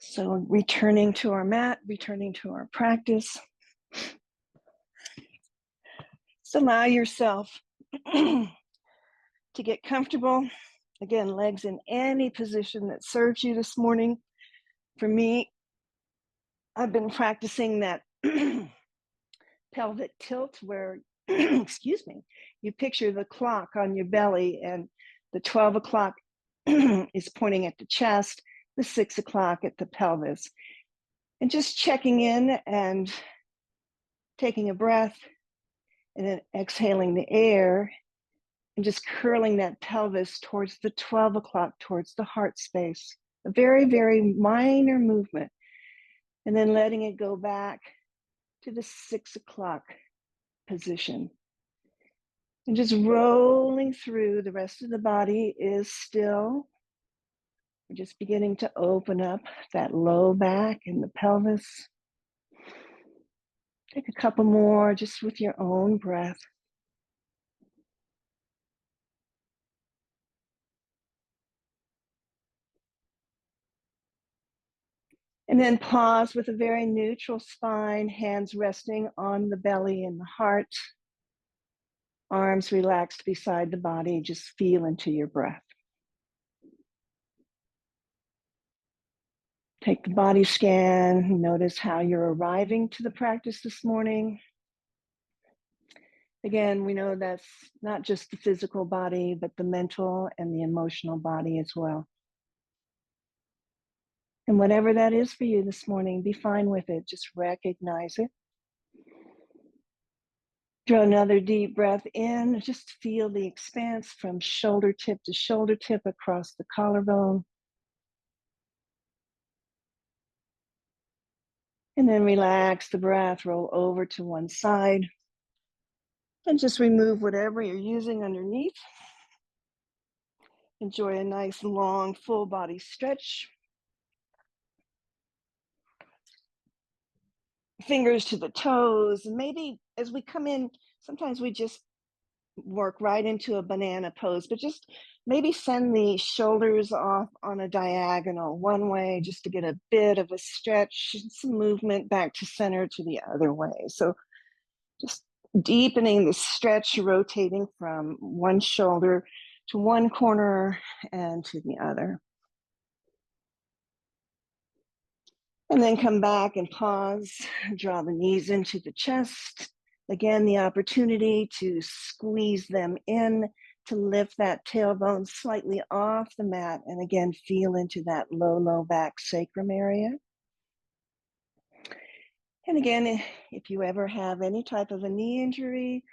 So returning to our mat, returning to our practice. Just allow yourself to get comfortable. Again, legs in any position that serves you this morning. For me, I've been practicing that pelvic tilt where, excuse me, you picture the clock on your belly and the 12 o'clock is pointing at the chest, the 6 o'clock at the pelvis. And just checking in and taking a breath and then exhaling the air and just curling that pelvis towards the 12 o'clock, towards the heart space. A very, very minor movement. And then letting it go back to the 6 o'clock position. And just rolling through. The rest of the body is still. We're just beginning to open up that low back and the pelvis. Take a couple more just with your own breath. And then pause with a very neutral spine, hands resting on the belly and the heart. Arms relaxed beside the body, just feel into your breath. Take the body scan, notice how you're arriving to the practice this morning. Again, we know that's not just the physical body, but the mental and the emotional body as well. And whatever that is for you this morning, be fine with it. Just recognize it. Draw another deep breath in. Just feel the expanse from shoulder tip to shoulder tip across the collarbone. And then relax the breath, roll over to one side. And just remove whatever you're using underneath. Enjoy a nice long full body stretch. Fingers to the toes. And maybe as we come in, sometimes we just work right into a banana pose, but just maybe send the shoulders off on a diagonal one way just to get a bit of a stretch, some movement back to center to the other way. So just deepening the stretch, rotating from one shoulder to one corner and to the other. And then come back and pause, draw the knees into the chest. Again, the opportunity to squeeze them in, to lift that tailbone slightly off the mat, and again, feel into that low, low back sacrum area. And again, if you ever have any type of a knee injury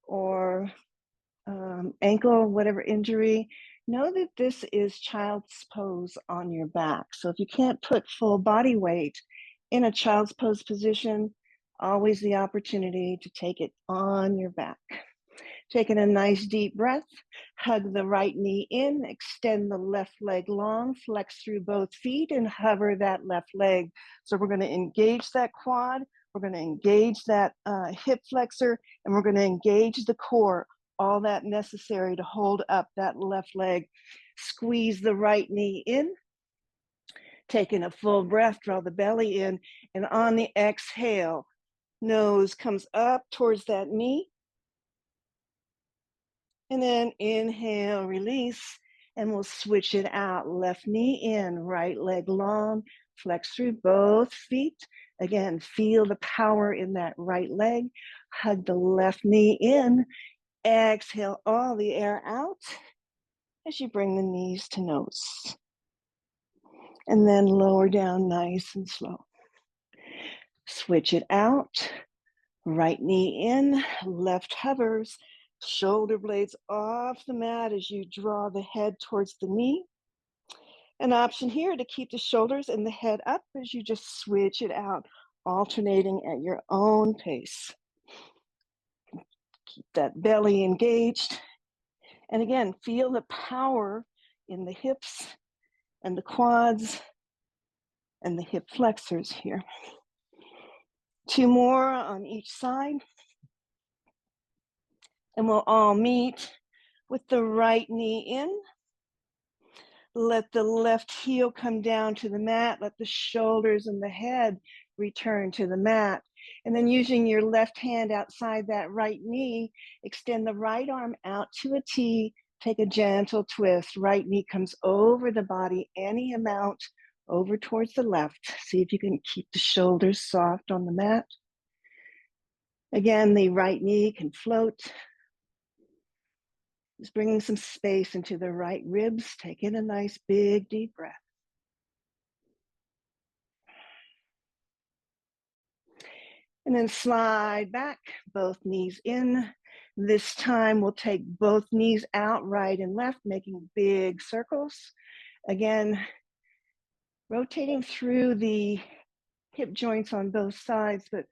or ankle, whatever injury, know that this is child's pose on your back. So if you can't put full body weight in a child's pose position, always the opportunity to take it on your back. Taking a nice deep breath, hug the right knee in, extend the left leg long, flex through both feet and hover that left leg. So we're going to engage that quad, we're going to engage that hip flexor, and we're going to engage the core, all that necessary to hold up that left leg. Squeeze the right knee in, taking a full breath, draw the belly in, and on the exhale, nose comes up towards that knee. And then inhale, release, and we'll switch it out. Left knee in, right leg long, flex through both feet. Again, feel the power in that right leg. Hug the left knee in. Exhale all the air out as you bring the knees to nose. And then lower down nice and slow. Switch it out. Right knee in, left hovers. Shoulder blades off the mat as you draw the head towards the knee. An option here to keep the shoulders and the head up as you just switch it out, alternating at your own pace. Keep that belly engaged. And again, feel the power in the hips and the quads and the hip flexors here. 2 more on each side. And we'll all meet with the right knee in, Let the left heel come down to the mat. Let the shoulders and the head return to the mat. And then using your left hand outside that right knee, extend the right arm out to a T. Take a gentle twist. Right knee comes over the body, any amount over towards the left. See if you can keep the shoulders soft on the mat. Again, the right knee can float. Just bringing some space into the right ribs. Take in a nice big deep breath. And then slide back, both knees in. This time we'll take both knees out, right and left, making big circles. Again, rotating through the hip joints on both sides, but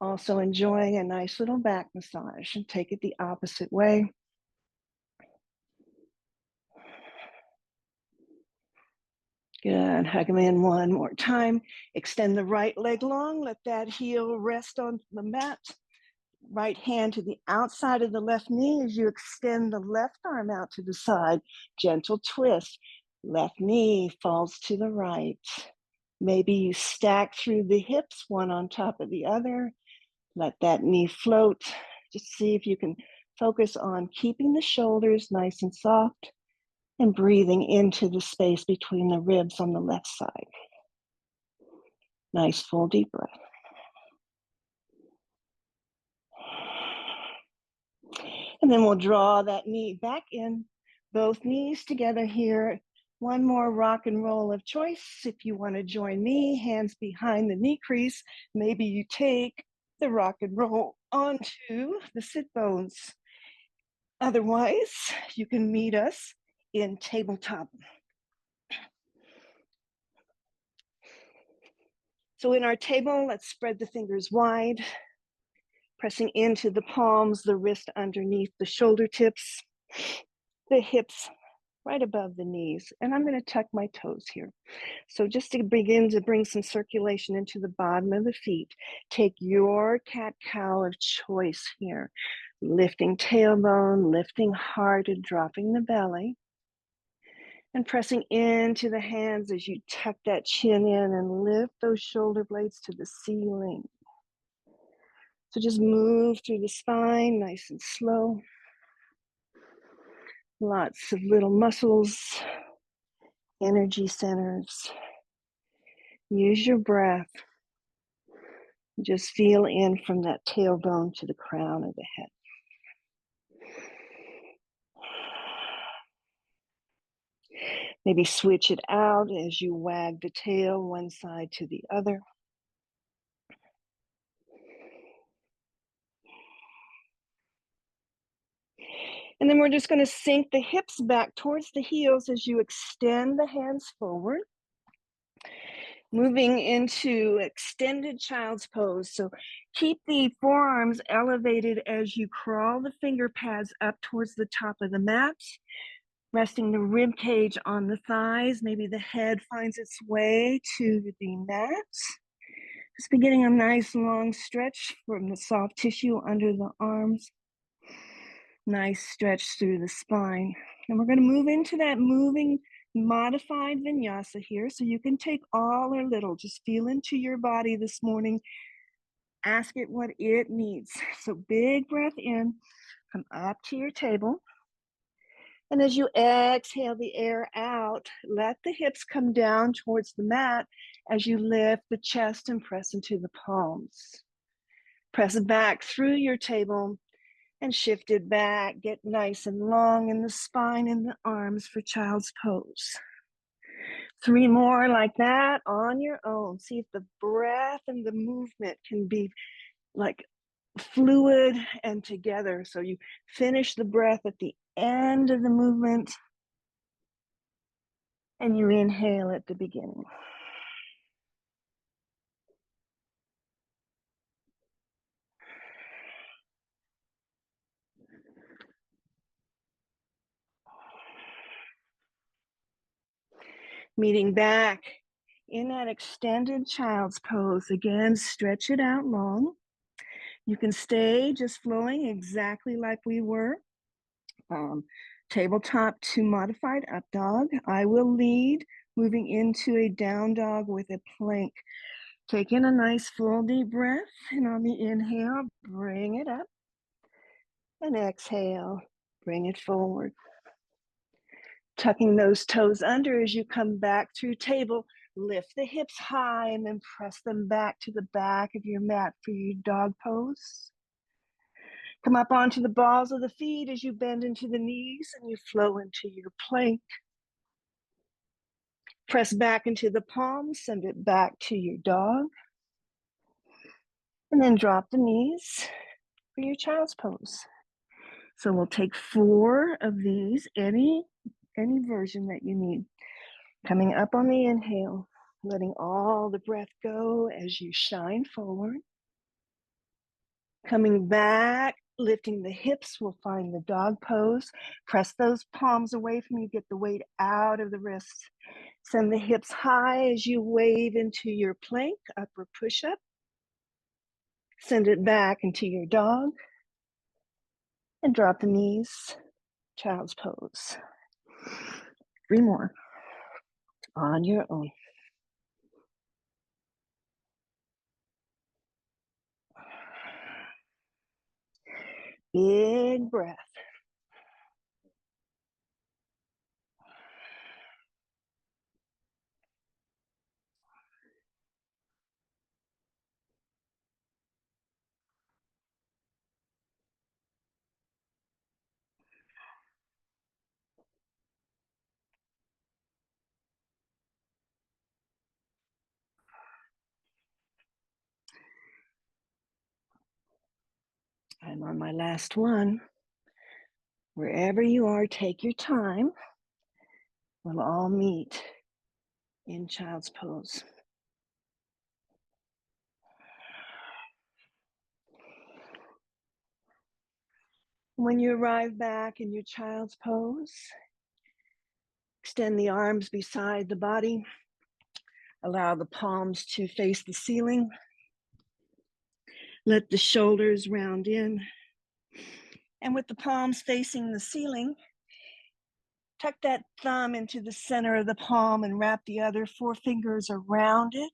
also enjoying a nice little back massage. And take it the opposite way. Good, hug them in one more time. Extend the right leg long, let that heel rest on the mat. Right hand to the outside of the left knee as you extend the left arm out to the side. Gentle twist. Left knee falls to the right. Maybe you stack through the hips, one on top of the other. Let that knee float. Just see if you can focus on keeping the shoulders nice and soft and breathing into the space between the ribs on the left side. Nice full deep breath. And then we'll draw that knee back in, both knees together here. One more rock and roll of choice. If you want to join me, hands behind the knee crease, maybe you take the rock and roll onto the sit bones. Otherwise, you can meet us in tabletop. So in our table, let's spread the fingers wide, pressing into the palms, the wrist underneath the shoulder tips, the hips right above the knees. And I'm going to tuck my toes here. So just to begin to bring some circulation into the bottom of the feet, take your cat-cow of choice here. Lifting tailbone, lifting heart, and dropping the belly. And pressing into the hands as you tuck that chin in and lift those shoulder blades to the ceiling. So just move through the spine, nice and slow. Lots of little muscles, energy centers. Use your breath. Just feel in from that tailbone to the crown of the head. Maybe switch it out as you wag the tail one side to the other. And then we're just going to sink the hips back towards the heels as you extend the hands forward. Moving into extended child's pose. So keep the forearms elevated as you crawl the finger pads up towards the top of the mat, resting the rib cage on the thighs. Maybe the head finds its way to the mat. Just beginning a nice long stretch from the soft tissue under the arms. Nice stretch through the spine. And we're going to move into that moving modified vinyasa here. So you can take all or little. Just feel into your body this morning. Ask it what it needs. So big breath in. Come up to your table. And as you exhale the air out, let the hips come down towards the mat as you lift the chest and press into the palms. Press back through your table and shift it back. Get nice and long in the spine and the arms for child's pose. 3 more like that on your own. See if the breath and the movement can be like fluid and together. So you finish the breath at the end of the movement and you inhale at the beginning. Meeting back in that extended child's pose. Again, stretch it out long. You can stay just flowing exactly like we were. Tabletop to modified up dog. I will lead, moving into a down dog with a plank. Take in a nice full deep breath, and on the inhale, bring it up, and exhale, bring it forward. Tucking those toes under as you come back through table. Lift the hips high and then press them back to the back of your mat for your dog pose. Come up onto the balls of the feet as you bend into the knees and you flow into your plank. Press back into the palms, send it back to your dog. And then drop the knees for your child's pose. So we'll take 4 of these, any version that you need. Coming up on the inhale, letting all the breath go as you shine forward. Coming back, lifting the hips, we'll find the dog pose. Press those palms away from you, get the weight out of the wrists. Send the hips high as you wave into your plank, upper push-up. Send it back into your dog. And drop the knees, child's pose. 3 more on your own. Big breath. I'm on my last one. Wherever you are, take your time. We'll all meet in child's pose. When you arrive back in your child's pose, extend the arms beside the body. Allow the palms to face the ceiling. Let the shoulders round in. And with the palms facing the ceiling, tuck that thumb into the center of the palm and wrap the other 4 fingers around it.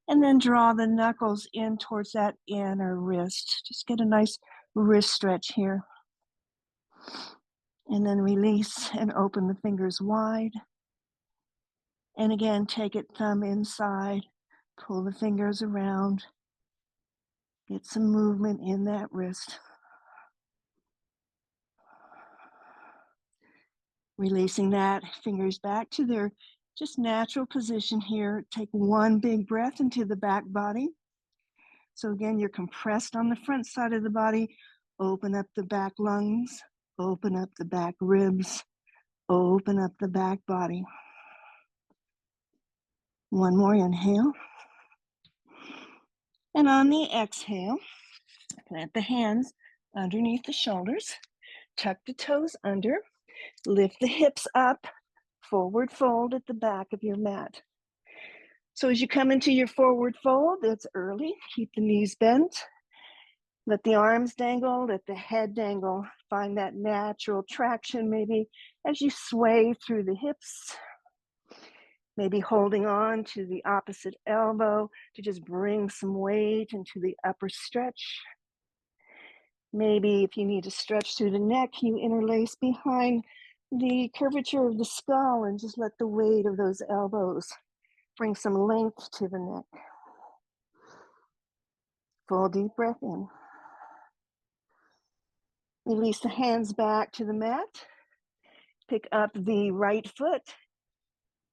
And then draw the knuckles in towards that inner wrist. Just get a nice wrist stretch here. And then release and open the fingers wide. And again, take it thumb inside, pull the fingers around. Get some movement in that wrist. Releasing that, fingers back to their just natural position here. Take 1 big breath into the back body. So again, you're compressed on the front side of the body. Open up the back lungs, open up the back ribs, open up the back body. 1 more inhale. And on the exhale, plant the hands underneath the shoulders, tuck the toes under, lift the hips up, forward fold at the back of your mat. So as you come into your forward fold, it's early, keep the knees bent, let the arms dangle, let the head dangle, find that natural traction maybe as you sway through the hips, maybe holding on to the opposite elbow to just bring some weight into the upper stretch. Maybe if you need to stretch through the neck, you interlace behind the curvature of the skull and just let the weight of those elbows bring some length to the neck. Full deep breath in. Release the hands back to the mat. Pick up the right foot.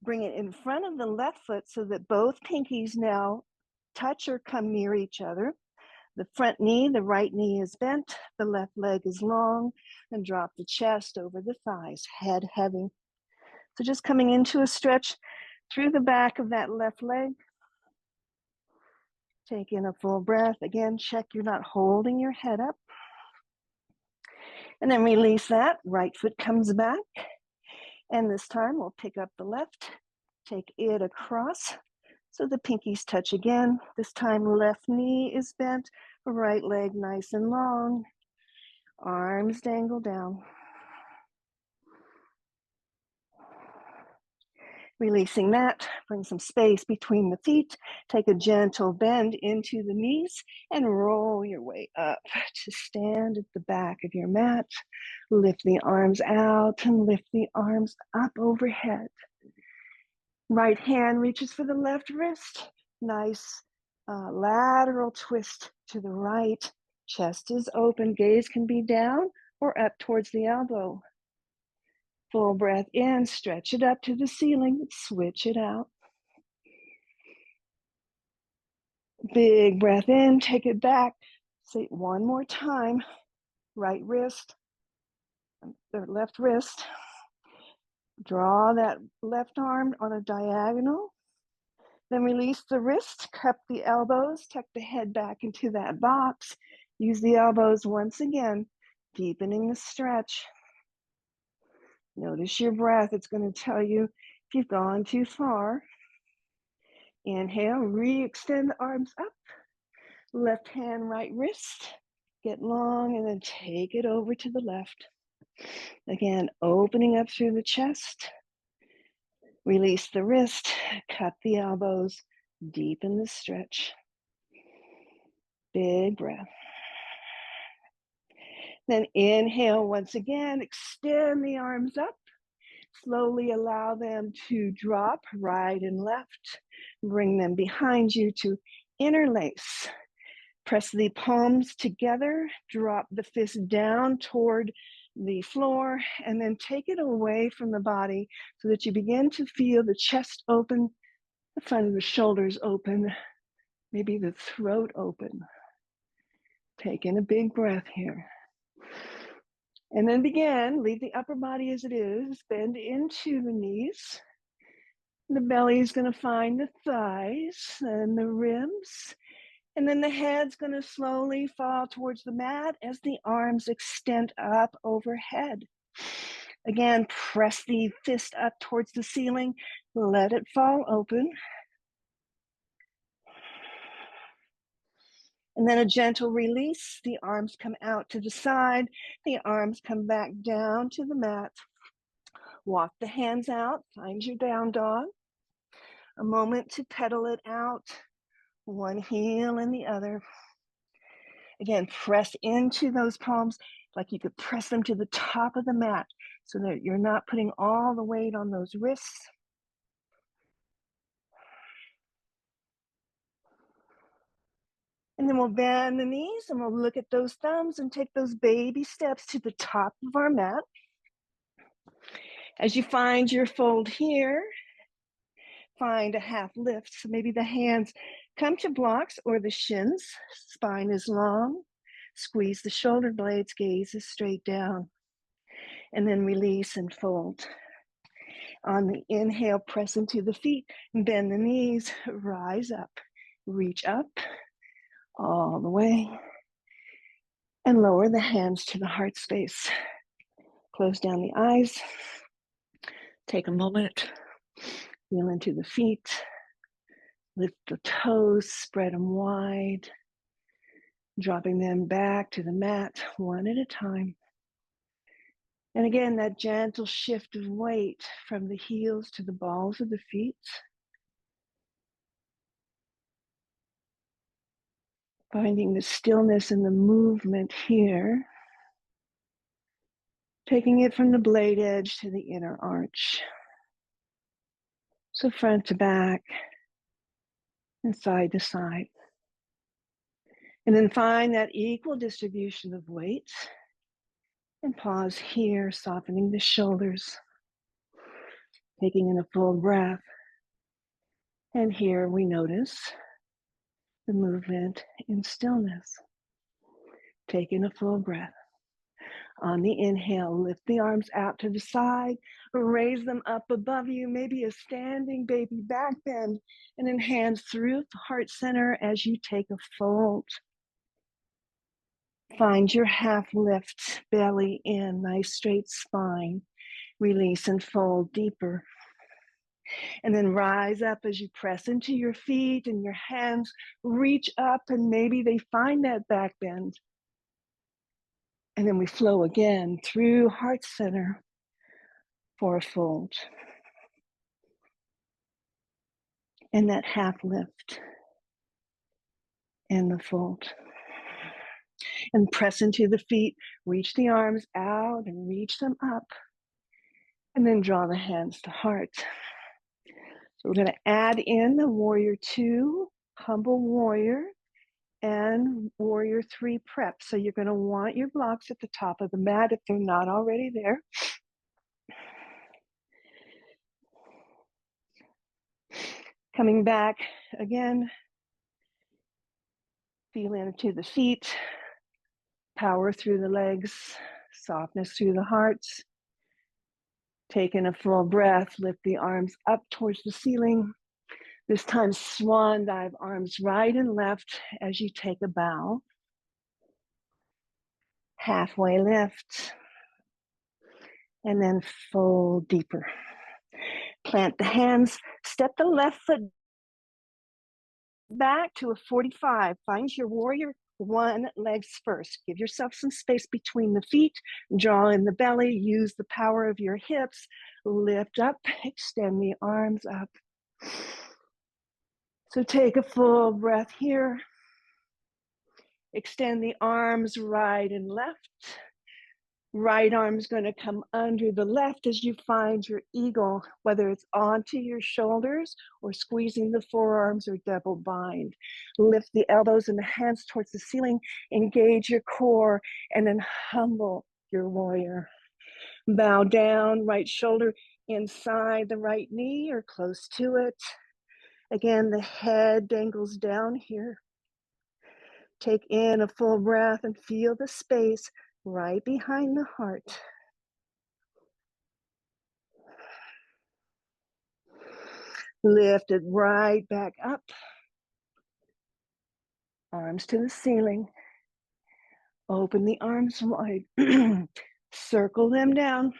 Bring it in front of the left foot so that both pinkies now touch or come near each other. The front knee, the right knee is bent, the left leg is long, and drop the chest over the thighs, head heavy. So just coming into a stretch through the back of that left leg. Take in a full breath. Again, check you're not holding your head up. And then release that. Right foot comes back. And this time we'll pick up the left, take it across. So the pinkies touch again. This time left knee is bent, right leg nice and long. Arms dangle down. Releasing that, bring some space between the feet. Take a gentle bend into the knees and roll your way up to stand at the back of your mat. Lift the arms out and lift the arms up overhead. Right hand reaches for the left wrist. Nice lateral twist to the right. Chest is open, gaze can be down or up towards the elbow. Full breath in, stretch it up to the ceiling, switch it out. Big breath in, take it back. Say it one more time. Right wrist, the left wrist. Draw that left arm on a diagonal. Then release the wrist, cup the elbows, tuck the head back into that box. Use the elbows once again, deepening the stretch. Notice your breath. It's going to tell you if you've gone too far. Inhale, re-extend the arms up. Left hand, right wrist. Get long and then take it over to the left. Again, opening up through the chest. Release the wrist, cut the elbows, deepen the stretch. Big breath. Then inhale once again, extend the arms up. Slowly allow them to drop right and left. Bring them behind you to interlace. Press the palms together, drop the fist down toward the floor, and then take it away from the body so that you begin to feel the chest open, the front of the shoulders open, maybe the throat open. Take in a big breath here. And then begin, leave the upper body as it is, bend into the knees. The belly is going to find the thighs and the ribs. And then the head's going to slowly fall towards the mat as the arms extend up overhead. Again, press the fist up towards the ceiling. Let it fall open. And then a gentle release. The arms come out to the side. The arms come back down to the mat. Walk the hands out. Find your down dog. A moment to pedal it out. One heel and the other. Again, press into those palms like you could press them to the top of the mat so that you're not putting all the weight on those wrists. And then we'll bend the knees and we'll look at those thumbs and take those baby steps to the top of our mat. As you find your fold here, find a half lift. So maybe the hands come to blocks or the shins. Spine is long. Squeeze the shoulder blades, gaze is straight down. And then release and fold. On the inhale, press into the feet, bend the knees, rise up, reach up all the way, and lower the hands to the heart space. Close down the eyes. Take a moment, feel into the feet, lift the toes, spread them wide, dropping them back to the mat one at a time. And again, that gentle shift of weight from the heels to the balls of the feet. Finding the stillness and the movement here. Taking it from the blade edge to the inner arch. So front to back and side to side. And then find that equal distribution of weight. And pause here, softening the shoulders. Taking in a full breath. And here we notice the movement in stillness. Take in a full breath. On the inhale, lift the arms out to the side, raise them up above you, maybe a standing baby back bend, and then hands through the heart center as you take a fold. Find your half lift, belly in, nice straight spine. Release and fold deeper. And then rise up as you press into your feet and your hands reach up and maybe they find that back bend. And then we flow again through heart center for a fold. and that half lift and the fold. And press into the feet, reach the arms out and reach them up. And then draw the hands to heart. So we're going to add in the warrior 2, humble warrior, and warrior 3 prep. So you're going to want your blocks at the top of the mat if they're not already there. Coming back again, feel into the feet, power through the legs, softness through the heart. Taking a full breath, lift the arms up towards the ceiling. This time, swan dive, arms right and left as you take a bow. Halfway lift, and then fold deeper. Plant the hands, step the left foot back to a 45. Find your warrior 1 legs first. Give yourself some space between the feet. Draw in the belly. Use the power of your hips. Lift up, extend the arms up. So take a full breath here. Extend the arms right and left. Right arm's going to come under the left as you find your eagle, whether it's onto your shoulders or squeezing the forearms or double bind. Lift the elbows and the hands towards the ceiling. Engage your core and then humble your warrior. Bow down, right shoulder inside the right knee or close to it. Again, the head dangles down here. Take in a full breath and feel the space right behind the heart. Lift it right back up. Arms to the ceiling. Open the arms wide. Circle them down.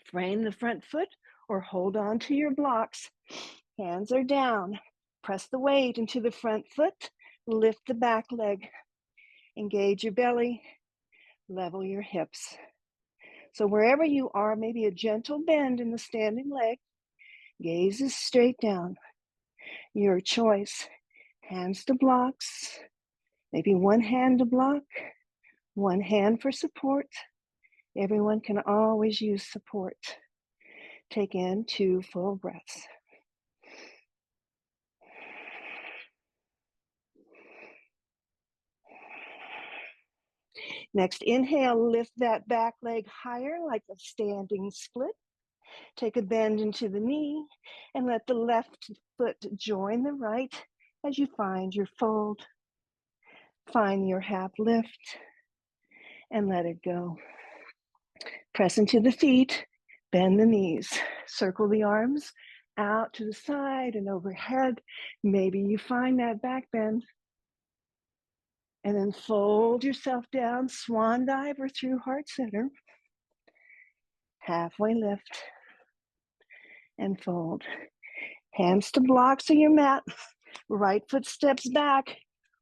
Frame the front foot or hold on to your blocks. Hands are down. Press the weight into the front foot. Lift the back leg. Engage your belly. Level your hips. So wherever you are, maybe a gentle bend in the standing leg. Gaze is straight down. Your choice. Hands to blocks. Maybe one hand to block, one hand for support. Everyone can always use support. Take in 2 full breaths. Next, inhale, lift that back leg higher like a standing split. Take a bend into the knee and let the left foot join the right as you find your fold. Find your half lift and let it go. Press into the feet, bend the knees, circle the arms out to the side and overhead. Maybe you find that back bend. And then fold yourself down, swan dive or through heart center. Halfway lift and fold. Hands to blocks of your mat. Right foot steps back.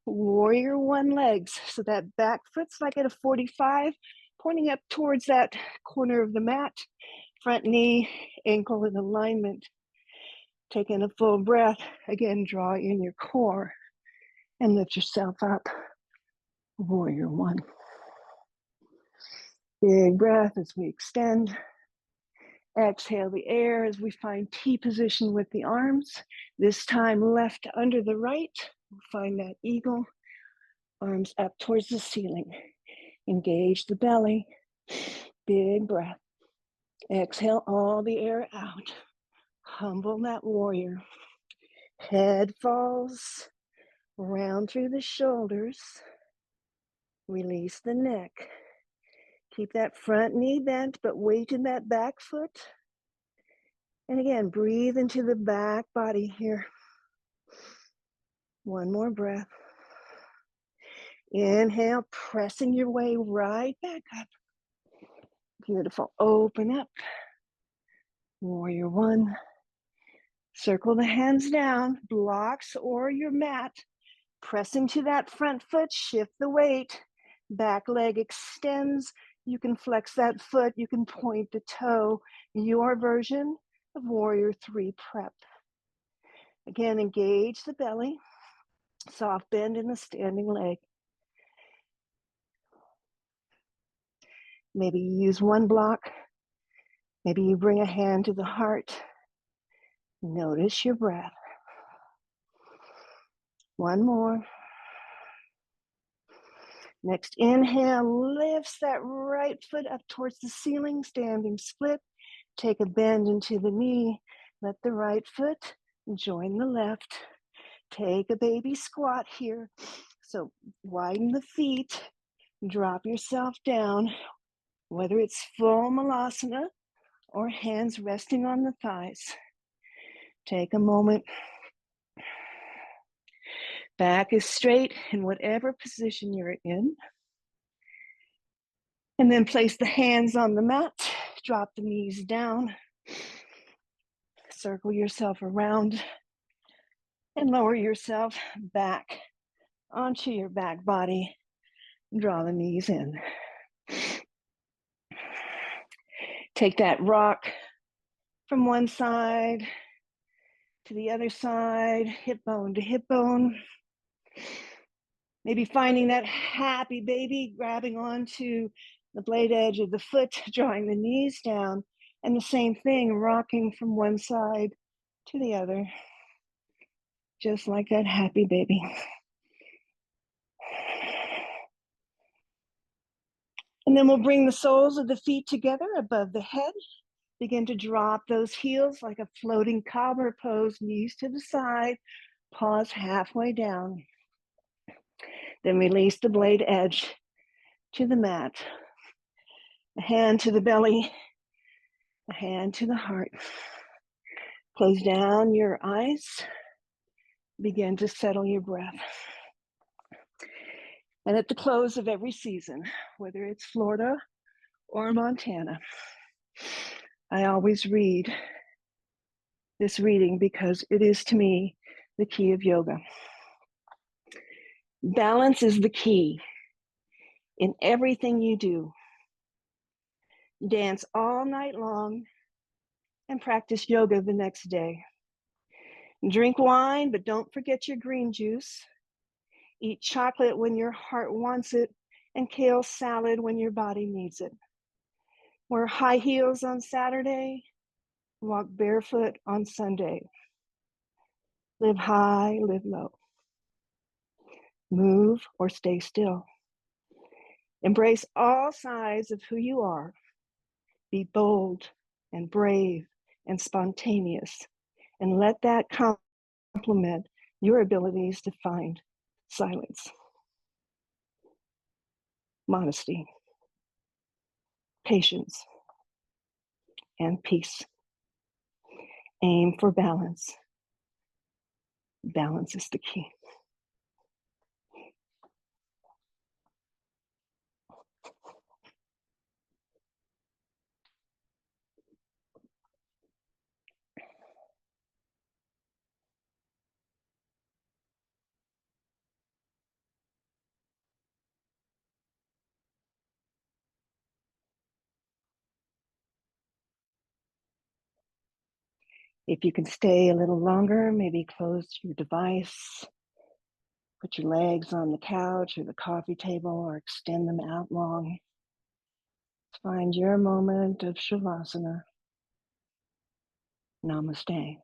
Warrior 1 legs. So that back foot's like at a 45, pointing up towards that corner of the mat. Front knee, ankle in alignment. Take in a full breath. Again, draw in your core and lift yourself up. Warrior 1. Big breath as we extend. Exhale the air as we find T position with the arms. This time left under the right. We'll find that eagle. Arms up towards the ceiling. Engage the belly. Big breath. Exhale all the air out. Humble that warrior. Head falls. Round through the shoulders. Release the neck. Keep that front knee bent, but weight in that back foot. And again, breathe into the back body here. One more breath. Inhale, pressing your way right back up. Beautiful. Open up. Warrior 1. Circle the hands down, blocks or your mat. Press into that front foot, shift the weight. Back leg extends. You can flex that foot. You can point the toe. Your version of Warrior 3 prep. Again, engage the belly, soft bend in the standing leg. Maybe you use one block. Maybe you bring a hand to the heart. Notice your breath. One more. Next inhale, lifts that right foot up towards the ceiling, standing split. Take a bend into the knee. Let the right foot join the left. Take a baby squat here. So widen the feet, drop yourself down, whether it's full malasana or hands resting on the thighs. Take a moment. Back is straight in whatever position you're in. And then place the hands on the mat, drop the knees down, circle yourself around, and lower yourself back onto your back body. Draw the knees in. Take that rock from one side to the other side, hip bone to hip bone. Maybe finding that happy baby, grabbing onto the blade edge of the foot, drawing the knees down, and the same thing, rocking from one side to the other, just like that happy baby. And then we'll bring the soles of the feet together above the head. Begin to drop those heels like a floating cobbler pose, knees to the side, pause halfway down. Then release the blade edge to the mat. A hand to the belly, a hand to the heart. Close down your eyes. Begin to settle your breath. And at the close of every season, whether it's Florida or Montana, I always read this reading because it is, to me, the key of yoga. Balance is the key in everything you do. Dance all night long and practice yoga the next day. Drink wine, but don't forget your green juice. Eat chocolate when your heart wants it, and kale salad when your body needs it. Wear high heels on Saturday, walk barefoot on Sunday. Live high, live low. Move or stay still. Embrace all sides of who you are. Be bold and brave and spontaneous, and let that complement your abilities to find silence, modesty, patience, and peace. Aim for balance. Balance is the key. If you can stay a little longer, maybe close your device, put your legs on the couch or the coffee table, or extend them out long. Find your moment of Shavasana. Namaste.